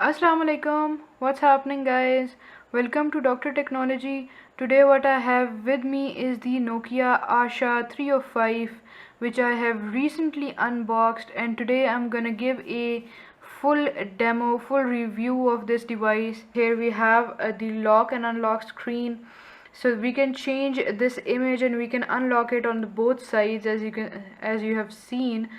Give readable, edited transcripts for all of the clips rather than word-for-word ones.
Assalamu alaikum. What's happening, guys? Welcome to Dr. Technology. Today what I have with me is the Nokia Asha 305, which I have recently unboxed, and today I'm gonna give a full demo, full review of this device. Here we have the lock and unlock screen, so we can change this image and we can unlock it on the both sides, as you have seen.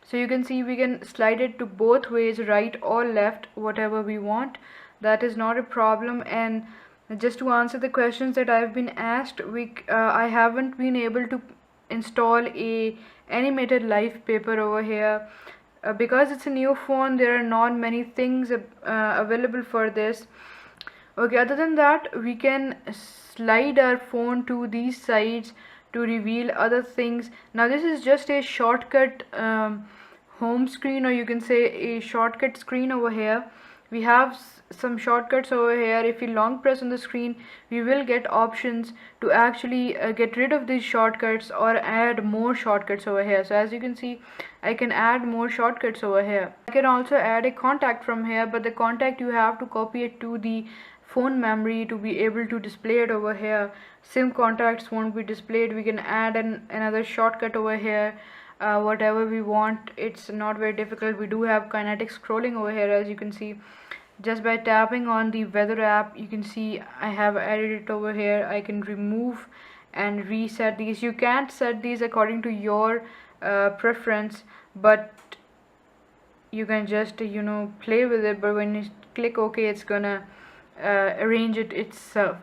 So you can see we can slide it to both ways, right or left, whatever we want. That is not a problem. And just to answer the questions that I've been asked, I haven't been able to install a animated live paper over here. Because it's a new phone, there are not many things available for this. Okay, other than that, we can slide our phone to these sides to reveal other things. Now this is just a shortcut home screen, or you can say a shortcut screen over here. We have some shortcuts over here. If we long press on the screen, we will get options to actually get rid of these shortcuts or add more shortcuts over here. So as you can see, I can add more shortcuts over here. I can also add a contact from here, but the contact you have to copy it to the phone memory to be able to display it over here. SIM contacts won't be displayed. We can add another shortcut over here, whatever we want. It's not very difficult. We do have kinetic scrolling over here, as you can see. Just by tapping on the weather app, you can see I have added it over here. I can remove and reset these. You can't set these according to your preference, but you can just play with it. But when you click OK, it's gonna arrange it itself.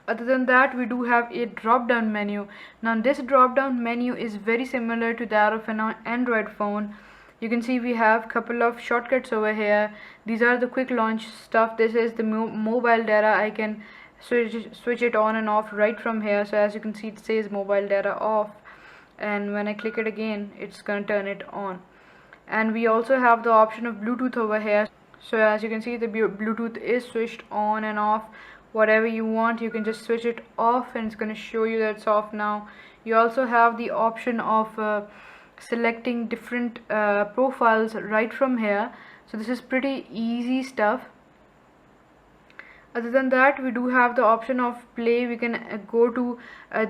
Other than that, we do have a drop down menu. Now this drop down menu is very similar to that of an Android phone. You can see we have couple of shortcuts over here. These are the quick launch stuff. This is the mobile data. I can switch it on and off right from here. So as you can see, it says mobile data off, and when I click it again, it's gonna turn it on. And we also have the option of Bluetooth over here. So as you can see, the Bluetooth is switched on and off. Whatever you want, you can just switch it off and it's going to show you that it's off now. You also have the option of selecting different profiles right from here. So this is pretty easy stuff. Other than that, we do have the option of play. We can go to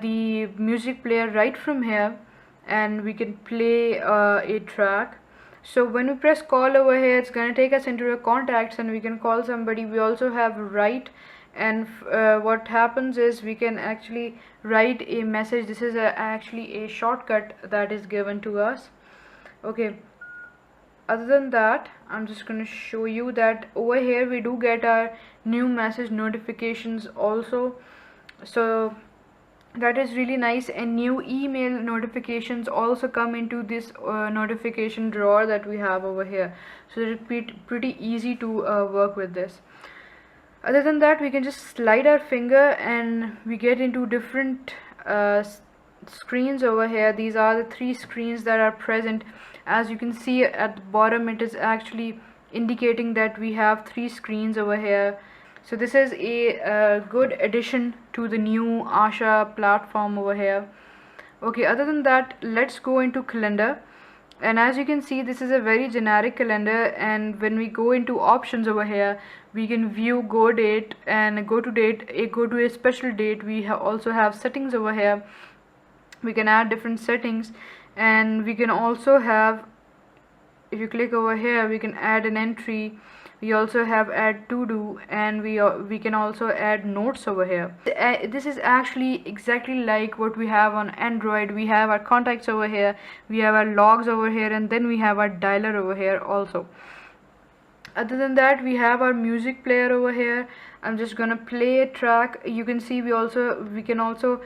the music player right from here, and we can play a track. So when we press call over here, it's going to take us into our contacts and we can call somebody. We also have write, and what happens is we can actually write a message. This is actually a shortcut that is given to us. Okay, other than that, I'm just going to show you that over here we do get our new message notifications also. So that is really nice, and new email notifications also come into this notification drawer that we have over here. So it's pretty easy to work with this. Other than that, we can just slide our finger and we get into different screens over here. These are the three screens that are present. As you can see at the bottom, it is actually indicating that we have three screens over here. So this is a good addition to the new Asha platform over here. Okay, other than that, let's go into calendar. And as you can see, this is a very generic calendar, and when we go into options over here, we can view go date and go to date, go to a special date. We also have settings over here. We can add different settings, and we can also have, if you click over here, we can add an entry. We also have add to do, and we can also add notes over here. This is actually exactly like what we have on Android. We have our contacts over here, we have our logs over here, and then we have our dialer over here also. Other than that, we have our music player over here. I'm just gonna play a track. You can see we can also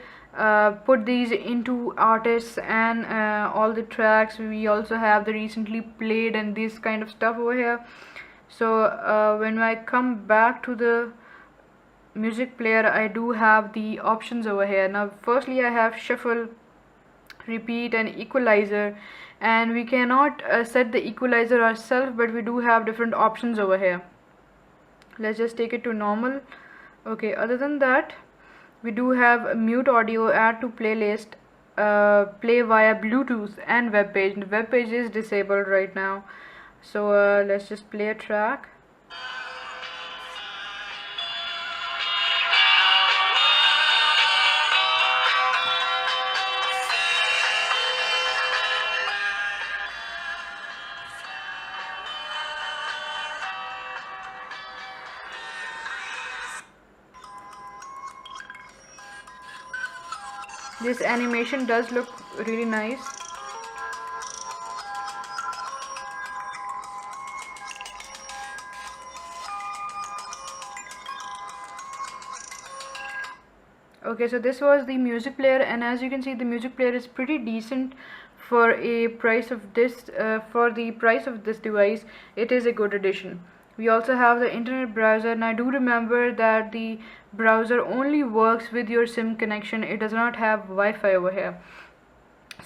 put these into artists and all the tracks. We also have the recently played and this kind of stuff over here. So when I come back to the music player, I do have the options over here. Now firstly, I have shuffle, repeat, and equalizer, and we cannot set the equalizer ourselves, but we do have different options over here. Let's just take it to normal. Okay, other than that, we do have mute audio, add to playlist, play via Bluetooth, and web page. The web page is disabled right now. So let's just play a track. This animation does look really nice. Okay, so this was the music player, and as you can see, the music player is pretty decent for a price of this. For the price of this device, it is a good addition. We also have the internet browser, and I do remember that the browser only works with your SIM connection. It does not have Wi-Fi over here,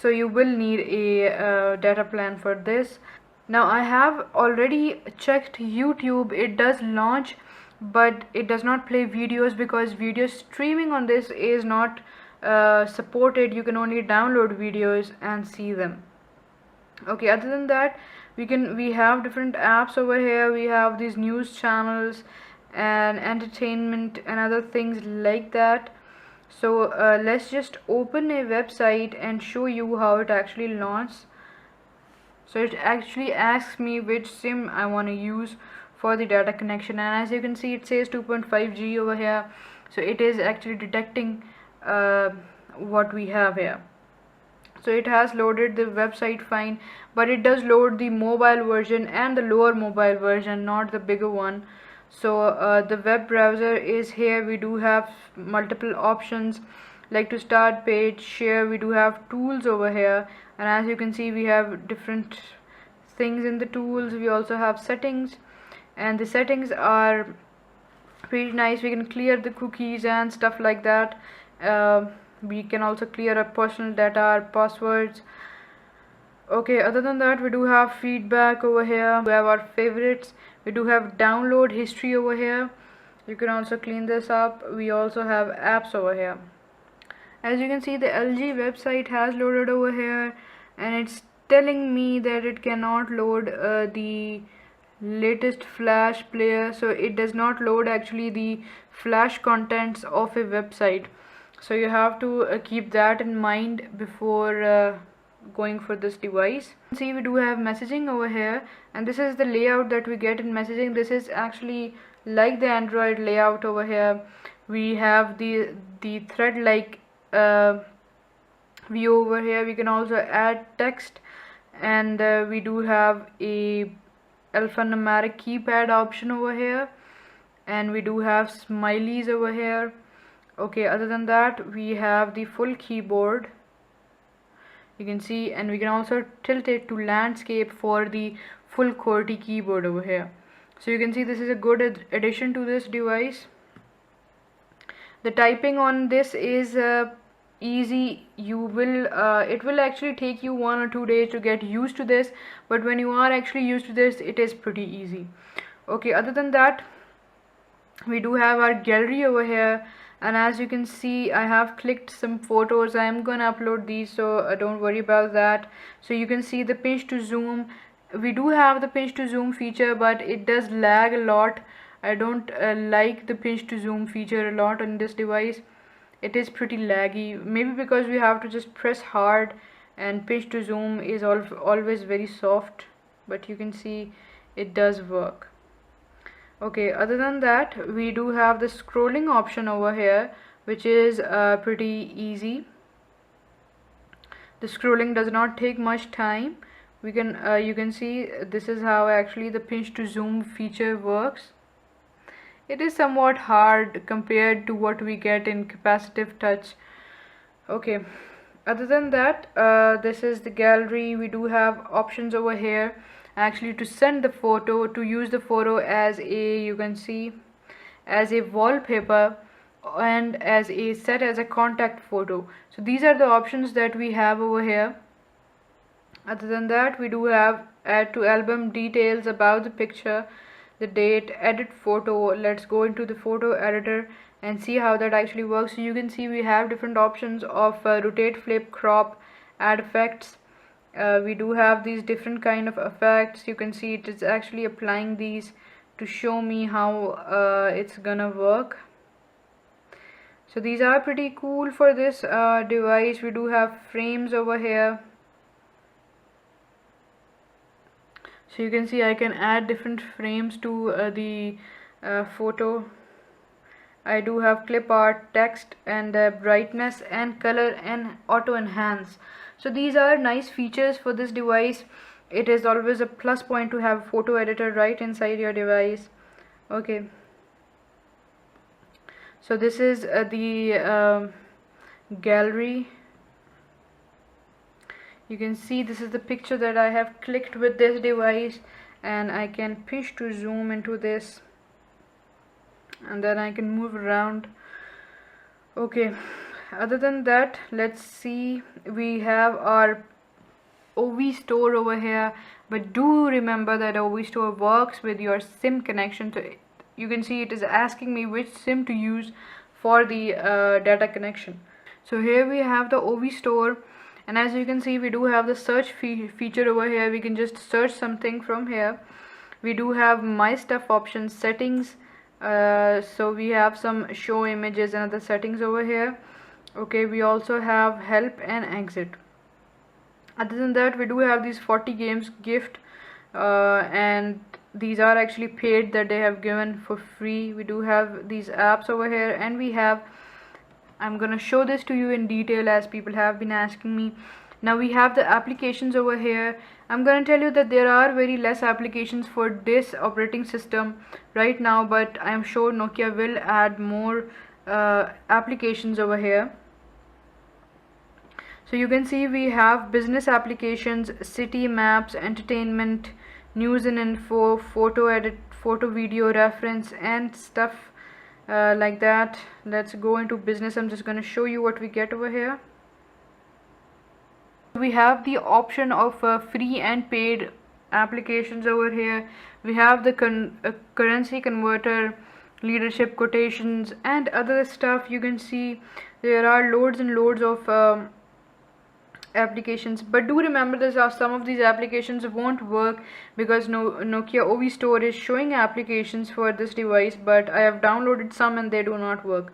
so you will need a data plan for this. Now I have already checked YouTube. It does launch, but it does not play videos because video streaming on this is not supported. You can only download videos and see them. Okay, other than that, we have different apps over here. We have these news channels and entertainment and other things like that. So let's just open a website and show you how it actually launches. So it actually asks me which SIM I want to use for the data connection, and as you can see, it says 2.5G over here. So it is actually detecting what we have here. So it has loaded the website fine, but it does load the mobile version and the lower mobile version, not the bigger one. So the web browser is here. We do have multiple options, like to start page, share. We do have tools over here, and as you can see, we have different things in the tools. We also have settings, and the settings are pretty nice. We can clear the cookies and stuff like that. We can also clear our personal data, our passwords. Okay, other than that, we do have feedback over here. We have our favorites. We do have download history over here. You can also clean this up. We also have apps over here. As you can see, the LG website has loaded over here, and it's telling me that it cannot load the latest flash player. So it does not load actually the flash contents of a website. So you have to keep that in mind before going for this device. See, we do have messaging over here, and this is the layout that we get in messaging. This is actually like the Android layout over here. We have the thread like view over here. We can also add text, and we do have a alphanumeric keypad option over here, and we do have smileys over here. Okay, other than that, we have the full keyboard, you can see, and we can also tilt it to landscape for the full QWERTY keyboard over here. So you can see this is a good addition to this device. The typing on this is easy. You will it will actually take you 1 or 2 days to get used to this, but when you are actually used to this, it is pretty easy. Okay, other than that, we do have our gallery over here, and as you can see, I have clicked some photos. I am gonna upload these, so don't worry about that. So you can see the pinch to zoom. We do have the pinch to zoom feature, but it does lag a lot. I don't like the pinch to zoom feature a lot on this device. It is pretty laggy, maybe because we have to just press hard, and pinch to zoom is always very soft, but you can see it does work. Okay, other than that, we do have the scrolling option over here, which is pretty easy. The scrolling does not take much time. We can you can see this is how actually the pinch to zoom feature works. It is somewhat hard compared to what we get in capacitive touch. Okay, other than that, this is the gallery. We do have options over here actually to send the photo, to use the photo as a, you can see, as a wallpaper, and as a set as a contact photo. So these are the options that we have over here. Other than that, we do have add to album, details about the picture, the date, edit photo. Let's go into the photo editor and see how that actually works. So you can see we have different options of rotate, flip, crop, add effects, We do have these different kind of effects. You can see it is actually applying these to show me how it's gonna work. So these are pretty cool for this device. We do have frames over here. So you can see I can add different frames to the photo. I do have clip art, text, and brightness and color and auto enhance. So these are nice features for this device. It is always a plus point to have photo editor right inside your device. Okay. So this is the gallery. You can see this is the picture that I have clicked with this device, and I can push to zoom into this, and then I can move around. Okay, other than that, let's see, we have our OV store over here, but do remember that OV store works with your SIM connection. So you can see it is asking me which SIM to use for the data connection. So here we have the OV store, and as you can see we do have the search feature over here. We can just search something from here. We do have my stuff options, settings, so we have some show images and other settings over here. Okay, we also have help and exit. Other than that, we do have these 40 games gift, and these are actually paid that they have given for free. We do have these apps over here, and we have, I'm gonna show this to you in detail as people have been asking me. Now we have the applications over here. I'm gonna tell you that there are very less applications for this operating system right now, but I'm sure Nokia will add more applications over here. So you can see we have business applications, city maps, entertainment, news and info, photo edit, photo video reference, and stuff like that. Let's go into business. I'm just going to show you what we get over here. We have the option of free and paid applications over here. We have the currency converter, leadership quotations, and other stuff. You can see there are loads and loads of applications, but do remember that some of these applications won't work because Nokia OV store is showing applications for this device, but I have downloaded some and they do not work.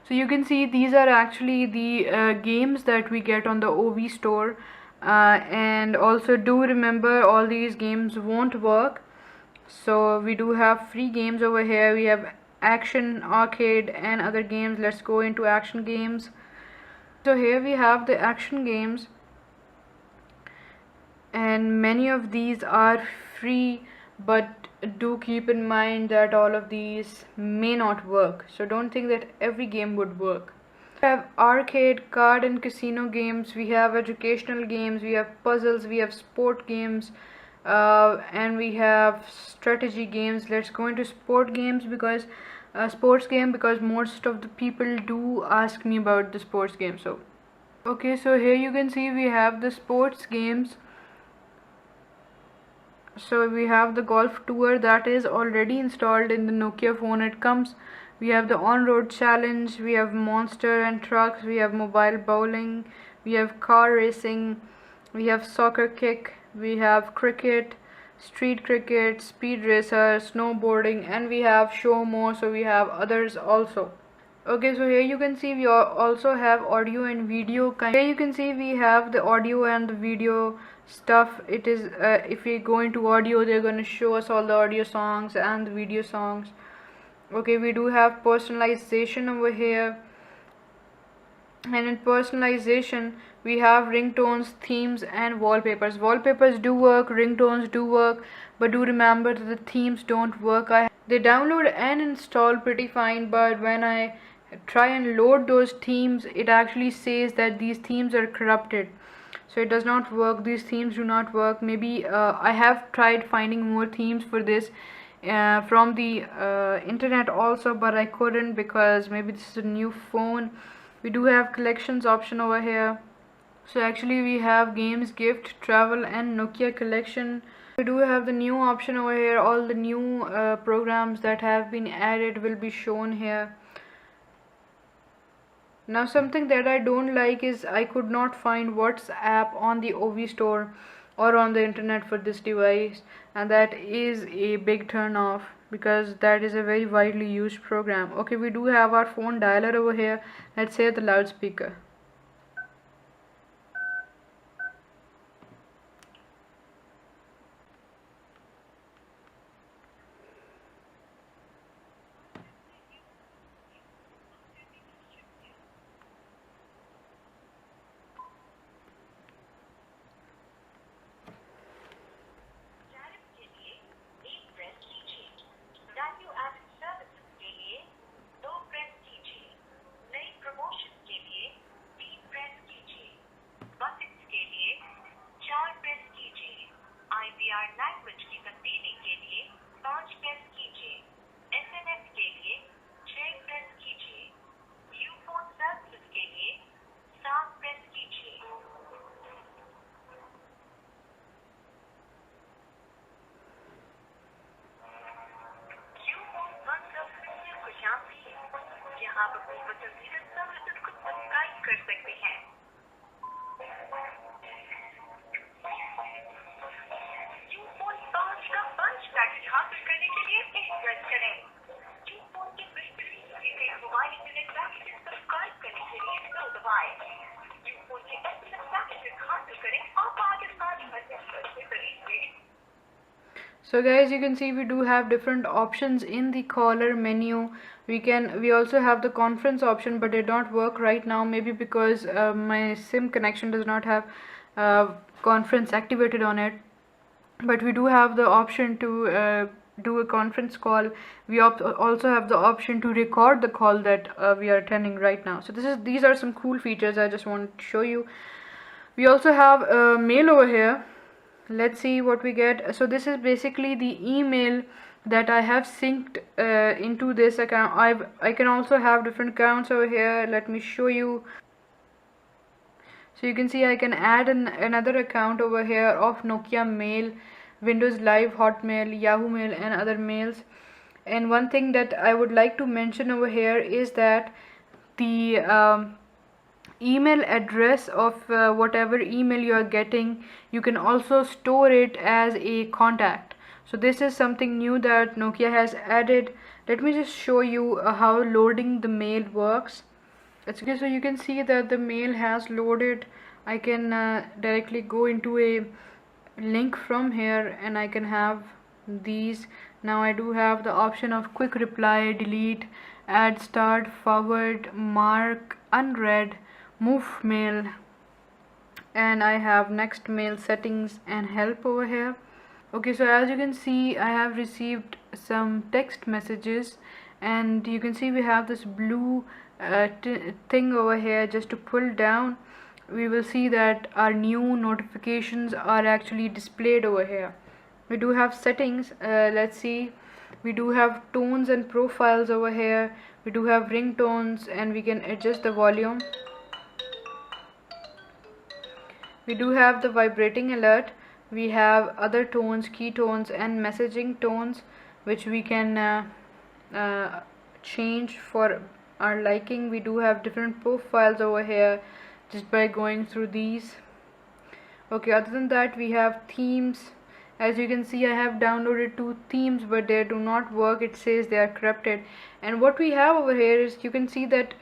So you can see these are actually the games that we get on the OV store, and also do remember all these games won't work. So we do have free games over here. We have action, arcade, and other games. Let's go into action games. So here we have the action games, and many of these are free, but do keep in mind that all of these may not work, so don't think that every game would work. We have arcade, card and casino games, we have educational games, we have puzzles, we have sport games, and we have strategy games. Let's go into sport games because sports game, because most of the people do ask me about the sports game. So okay, so here you can see we have the sports games. So we have the golf tour that is already installed in the Nokia phone. It comes, we have the on-road challenge, we have monster and trucks, we have mobile bowling, we have car racing, we have soccer kick, we have cricket, street cricket, speed racer, snowboarding, and we have show more, so we have others also. Okay, so here you can see we also have audio and video. Here you can see we have the audio and the video stuff. It is if we go into audio, they're going to show us all the audio songs and the video songs. Okay, we do have personalization over here, and in personalization we have ringtones, themes, and wallpapers. Wallpapers do work, ringtones do work, but do remember that the themes don't work. They download and install pretty fine, but when I try and load those themes, it actually says that these themes are corrupted, so it does not work. These themes do not work. Maybe I have tried finding more themes for this from the internet also, but I couldn't because maybe this is a new phone. We do have collections option over here. So actually we have games, gift, travel, and Nokia collection. We do have the new option over here. All the new programs that have been added will be shown here. Now something that I don't like is I could not find WhatsApp on the OV store or on the internet for this device, and that is a big turn off because that is a very widely used program. Okay, we do have our phone dialer over here. Let's say the loudspeaker. So guys, you can see we do have different options in the caller menu. We also have the conference option, but it don't work right now, maybe because my SIM connection does not have conference activated on it. But we do have the option to do a conference call. We also have the option to record the call that we are attending right now. So these are some cool features I just want to show you. We also have mail over here. Let's see what we get. So this is basically the email that I have synced into this account. I can also have different accounts over here. Let me show you. So you can see I can add another account over here of Nokia Mail, Windows Live, Hotmail, Yahoo Mail, and other mails. And one thing that I would like to mention over here is that the email address of whatever email you are getting, you can also store it as a contact. So this is something new that Nokia has added. Let me just show you how loading the mail works. It's okay. So you can see that the mail has loaded. I can directly go into a link from here and I can have these. Now I do have the option of quick reply, delete, add, start, forward, mark, unread, move mail, and I have next mail, settings, and help over here. Okay, so as you can see, I have received some text messages, and you can see we have this blue thing over here. Just to pull down, we will see that our new notifications are actually displayed over here. We do have settings. Let's see, we do have tones and profiles over here. We do have ringtones, and we can adjust the volume. We do have the vibrating alert. We have other tones, key tones, and messaging tones, which we can change for our liking. We do have different profiles over here just by going through these. Okay, other than that, we have themes. As you can see, I have downloaded 2 themes, but they do not work. It says they are corrupted. And what we have over here is, you can see that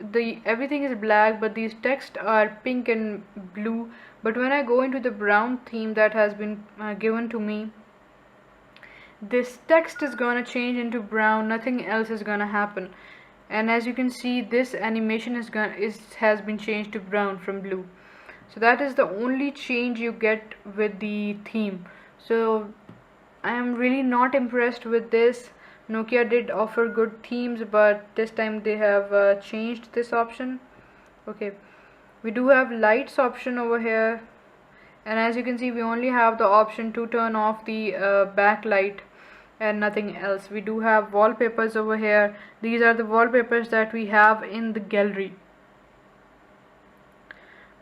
everything is black, but these text are pink and blue. But when I go into the brown theme that has been given to me, this text is gonna change into brown. Nothing else is gonna happen. And as you can see, this animation has been changed to brown from blue. So that is the only change you get with the theme. So I am really not impressed with this. Nokia did offer good themes, but this time they have changed this option. Okay, we do have lights option over here, and as you can see, we only have the option to turn off the backlight and nothing else. We do have wallpapers over here. These are the wallpapers that we have in the gallery.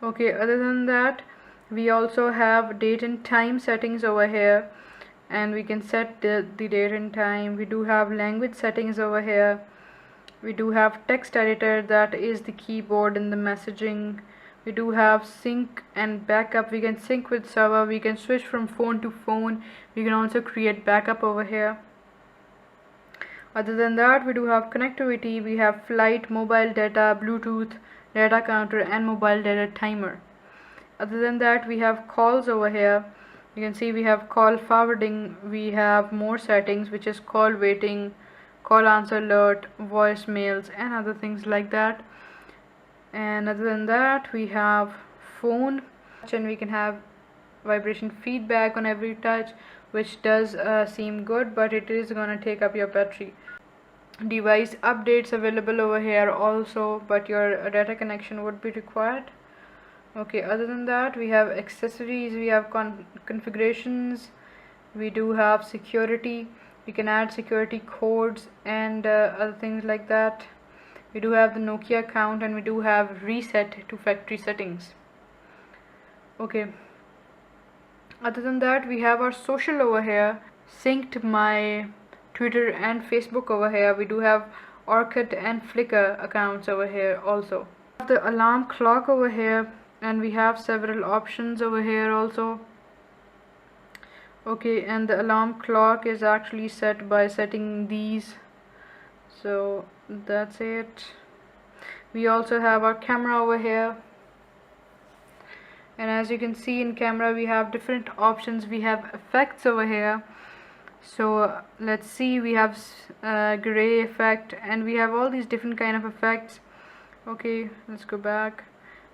Okay, other than that, we also have date and time settings over here, and we can set the date and time. We do have language settings over here. We do have text editor, that is the keyboard in the messaging. We do have sync and backup. We can sync with server, we can switch from phone to phone, we can also create backup over here. Other than that, we do have connectivity. We have flight, mobile data, Bluetooth, data counter, and mobile data timer. Other than that, we have calls over here. You can see we have call forwarding, we have more settings, which is call waiting, call answer alert, voicemails, and other things like that. And other than that, we have phone, and we can have vibration feedback on every touch, which does seem good, but it is gonna take up your battery. Device updates available over here also, but your data connection would be required. Okay, other than that, we have accessories, we have configurations, we do have security, we can add security codes and other things like that. We do have the Nokia account, and we do have reset to factory settings. Okay, other than that, we have our social over here, synced my Twitter and Facebook over here. We do have Orkut and Flickr accounts over here also. The alarm clock over here, and we have several options over here also. Okay, and the alarm clock is actually set by setting these, so that's it. We also have our camera over here, and as you can see in camera, we have different options. We have effects over here, so let's see, we have gray effect, and we have all these different kind of effects. Okay, let's go back.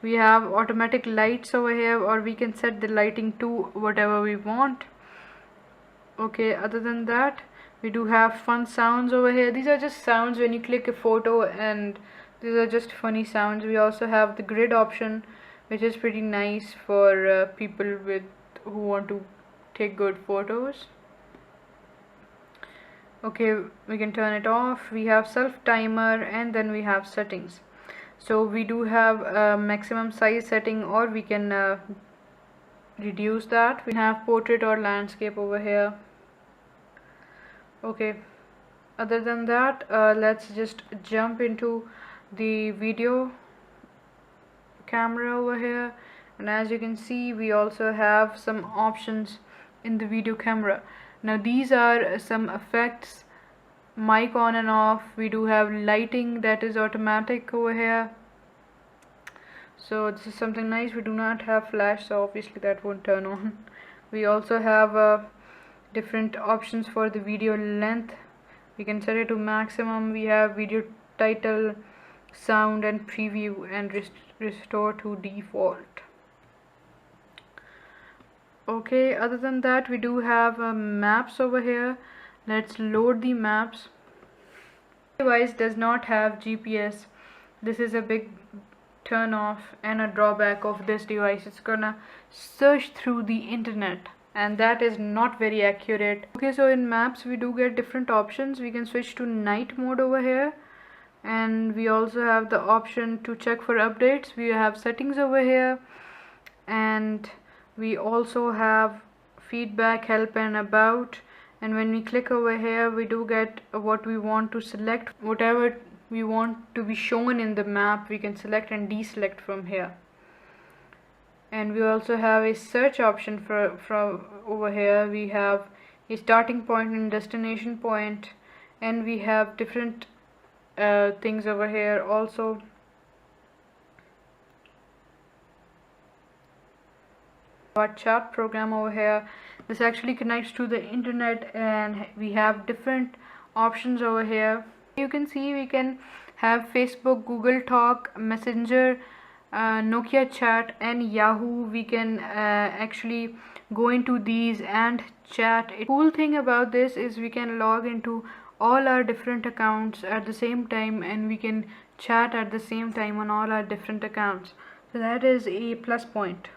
We have automatic lights over here, or we can set the lighting to whatever we want. Okay, other than that, we do have fun sounds over here. These are just sounds when you click a photo, and these are just funny sounds. We also have the grid option, which is pretty nice for people who want to take good photos. Okay, we can turn it off. We have self timer, and then we have settings. So we do have a maximum size setting, or we can reduce that. We have portrait or landscape over here. Okay, other than that, let's just jump into the video camera over here, and as you can see, we also have some options in the video camera. Now these are some effects: mic on and off. We do have lighting, that is automatic over here, so this is something nice. We do not have flash, so obviously that won't turn on. We also have different options for the video length. We can set it to maximum. We have video title, sound, and preview, and restore to default. Okay, other than that, we do have maps over here. Let's load the maps. The device does not have GPS. This is a big turn off and a drawback of this device. It's gonna search through the internet, and that is not very accurate. Okay, so in maps we do get different options. We can switch to night mode over here, and we also have the option to check for updates. We have settings over here, and we also have feedback, help, and about. And when we click over here, we do get what we want to select. Whatever we want to be shown in the map, we can select and deselect from here. And we also have a search option from over here. We have a starting point and destination point, and we have different things over here also. Our chat program over here, this actually connects to the internet, and we have different options over here. You can see we can have Facebook, Google Talk, Messenger, Nokia Chat, and Yahoo. We can actually go into these and chat. The cool thing about this is we can log into all our different accounts at the same time, and we can chat at the same time on all our different accounts. So that is a plus point.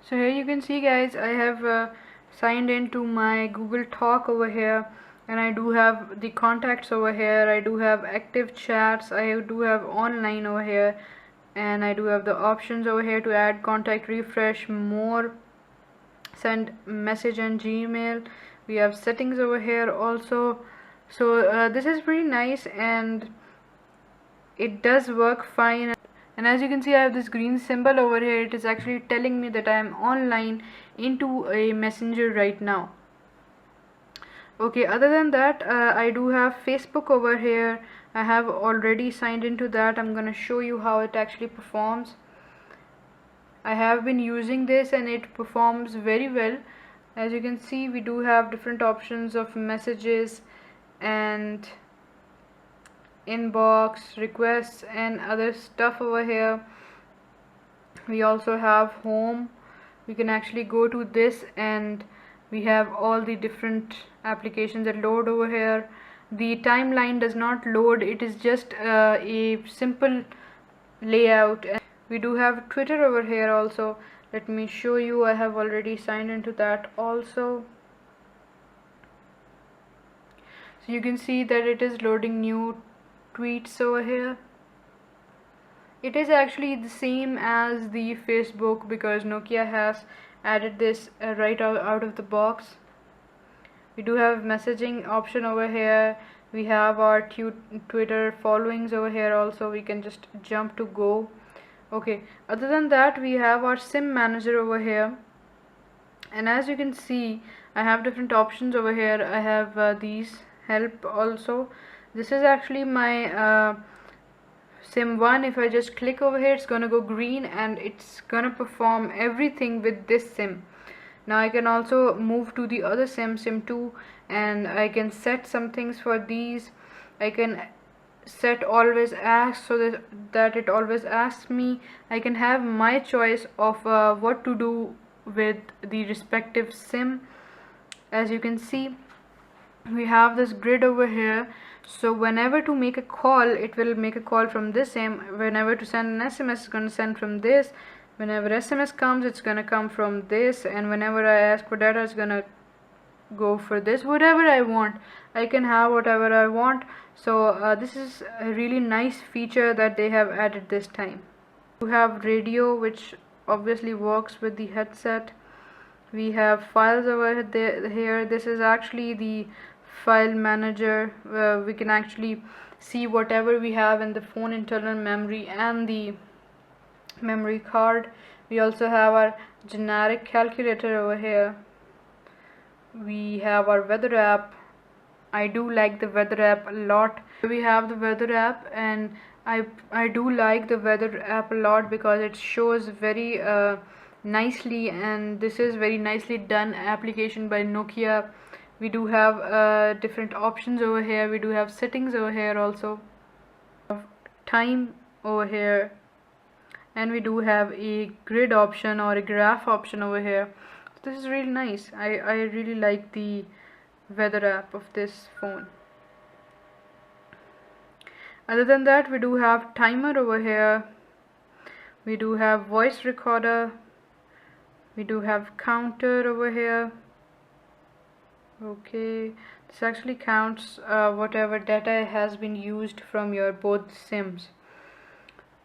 So here you can see, guys, I have signed into my Google Talk over here, and I do have the contacts over here. I do have active chats. I do have online over here, and I do have the options over here to add contact, refresh, more, send message, and Gmail. We have settings over here also. So this is pretty nice, and it does work fine. And as you can see, I have this green symbol over here. It is actually telling me that I am online into a messenger right now. Okay, other than that, I do have Facebook over here. I have already signed into that. I'm gonna show you how it actually performs. I have been using this and it performs very well. As you can see, we do have different options of messages and inbox, requests and other stuff over here. We also have home. We can actually go to this and we have all the different applications that load over here. The timeline does not load, it is just a simple layout. And we do have Twitter over here also. Let me show you. I have already signed into that also. So you can see that it is loading new tweets over here. It is actually the same as the Facebook because Nokia has added this right out of the box. We do have messaging option over here. We have our Twitter followings over here also. We can just jump to go. Okay, other than that, we have our sim manager over here. And as you can see, I have different options over here. I have these help also. This is actually my sim 1. If I just click over here, it's gonna go green and it's gonna perform everything with this sim. Now I can also move to the other sim 2, and I can set some things for these. I can set always ask so that it always asks me. I can have my choice of what to do with the respective sim. As you can see, we have this grid over here. So whenever to make a call, it will make a call from this sim. Whenever to send an SMS, it's going to send from this. Whenever SMS comes, it's going to come from this. And whenever I ask for data, it's going to go for this. Whatever I want, I can have whatever I want. So this is a really nice feature that they have added this time. We have radio, which obviously works with the headset. We have files over here. This is actually the file manager. We can actually see whatever we have in the phone internal memory and the memory card. We also have our generic calculator over here. We have our weather app. I do like the weather app a lot. We have the weather app, and I do like the weather app a lot because it shows very nicely, and this is very nicely done application by Nokia. We do have different options over here. We do have settings over here also, time over here, and we do have a grid option or a graph option over here. So this is really nice. I really like the weather app of this phone. Other than that, we do have timer over here. We do have voice recorder. We do have counter over here. Okay, this actually counts whatever data has been used from your both sims.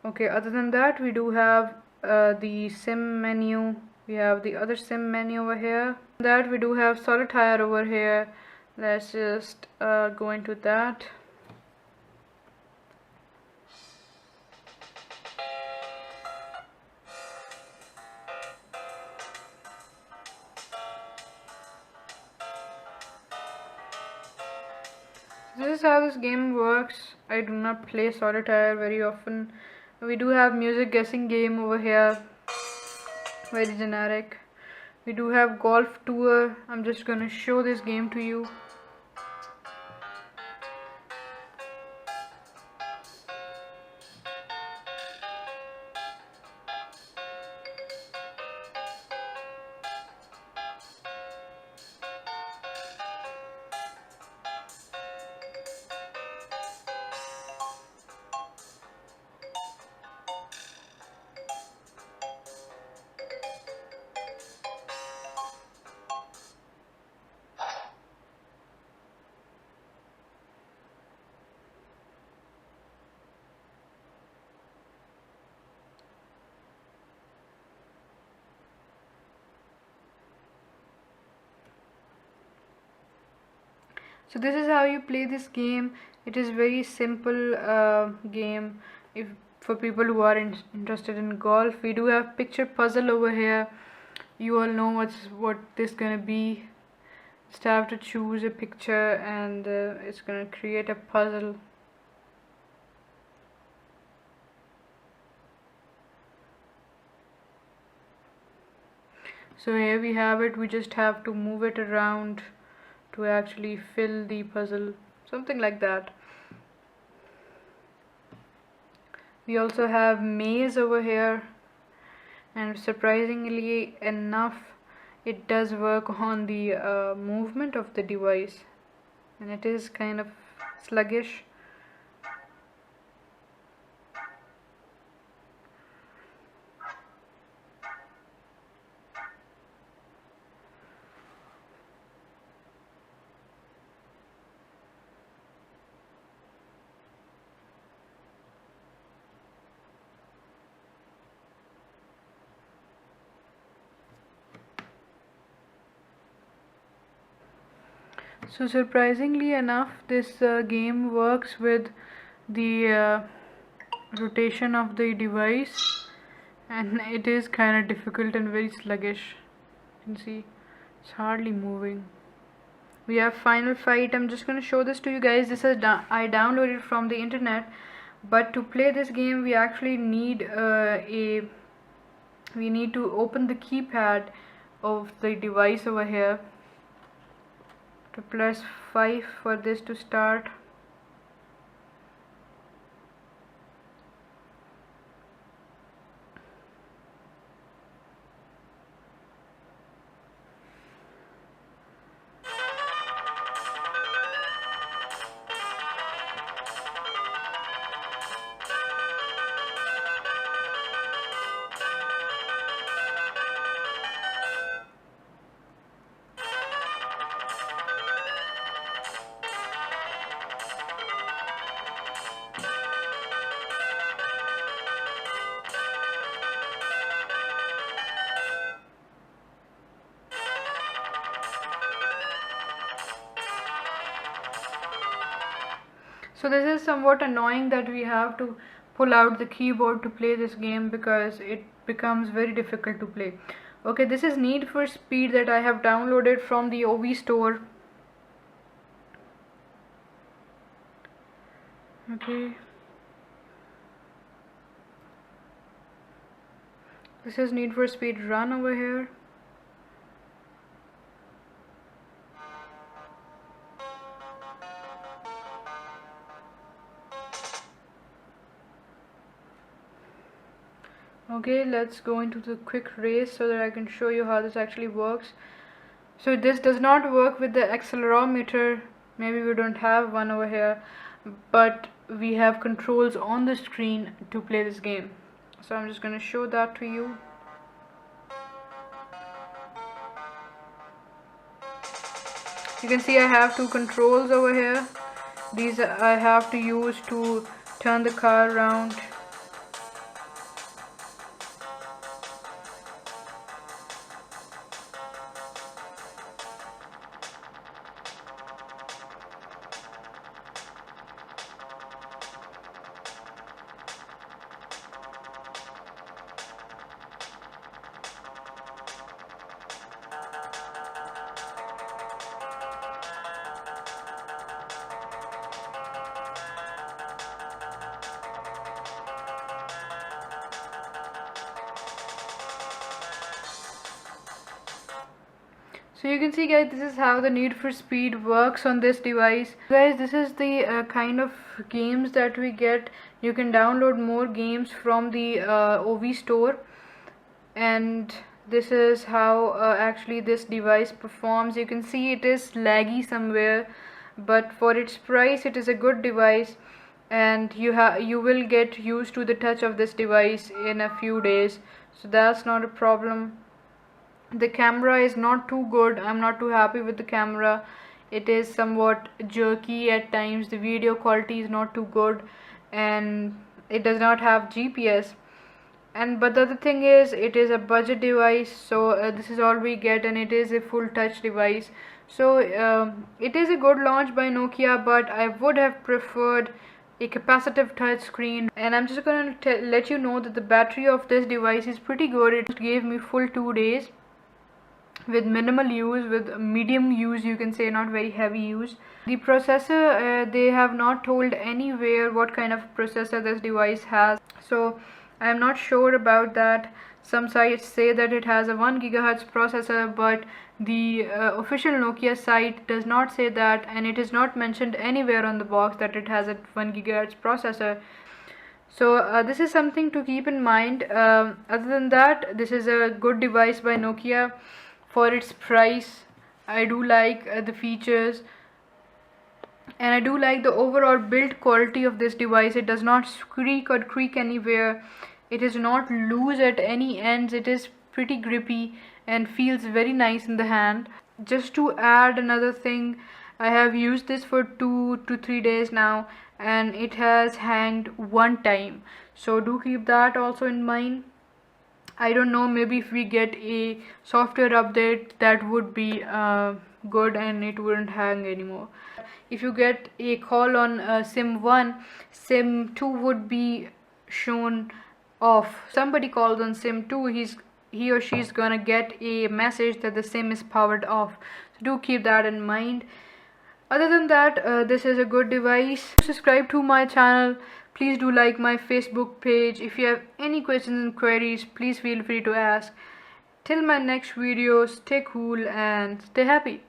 Okay, other than that, we do have the sim menu. We have the other sim menu over here. That we do have solitaire over here. Let's just go into that. This is how this game works. I do not play solitaire very often. We do have music guessing game over here, very generic. We do have golf tour. I'm just gonna show this game to you. So this is how you play this game. It is very simple game. If for people who are interested in golf, we do have picture puzzle over here. You all know what this gonna be. Just have to choose a picture and it's gonna create a puzzle. So here we have it. We just have to move it around to actually fill the puzzle, something like that. We also have maze over here, and surprisingly enough it does work on the movement of the device, and it is kind of sluggish. So surprisingly enough, this game works with the rotation of the device, and it is kind of difficult and very sluggish. You can see it's hardly moving. We have Final Fight. I'm just going to show this to you guys. This is I downloaded from the internet, but to play this game we actually need we need to open the keypad of the device over here, to press 5 for this to start. So this is somewhat annoying that we have to pull out the keyboard to play this game, because it becomes very difficult to play. Okay, this is Need for Speed that I have downloaded from the OV store. Okay, this is Need for Speed Run over here. Okay, let's go into the quick race so that I can show you how this actually works. So this does not work with the accelerometer. Maybe we don't have one over here, but we have controls on the screen to play this game. So I'm just going to show that to you. You can see I have two controls over here. These I have to use to turn the car around. So you can see guys, this is how the Need for Speed works on this device. Guys, this is the kind of games that we get. You can download more games from the OV store, and this is how actually this device performs. You can see it is laggy somewhere, but for its price it is a good device, and you will get used to the touch of this device in a few days, so that's not a problem. The camera is not too good. I'm not too happy with the camera. It is somewhat jerky at times. The video quality is not too good, and it does not have GPS. But the other thing is, it is a budget device, so this is all we get, and it is a full touch device, So it is a good launch by Nokia, but I would have preferred a capacitive touch screen. And I'm just gonna let you know that the battery of this device is pretty good. It gave me full 2 days with minimal use, with medium use, you can say, not very heavy use. The processor, they have not told anywhere what kind of processor this device has, so I am not sure about that. Some sites say that it has a 1 gigahertz processor, but the official Nokia site does not say that, and it is not mentioned anywhere on the box that it has a 1 gigahertz processor. So this is something to keep in mind. Other than that, this is a good device by Nokia for its price. I do like the features, and I do like the overall build quality of this device. It does not squeak or creak anywhere. It is not loose at any ends. It is pretty grippy and feels very nice in the hand. Just to add another thing, I have used this for 2 to 3 days now, and it has hanged one time, so do keep that also in mind. I don't know, maybe if we get a software update, that would be good and it wouldn't hang anymore. If you get a call on sim 1, sim 2 would be shown off. Somebody calls on sim 2, he or she is gonna get a message that the sim is powered off, so do keep that in mind. Other than that, this is a good device. Subscribe to my channel. Please do like my Facebook page. If you have any questions and queries, please feel free to ask. Till my next video, stay cool and stay happy.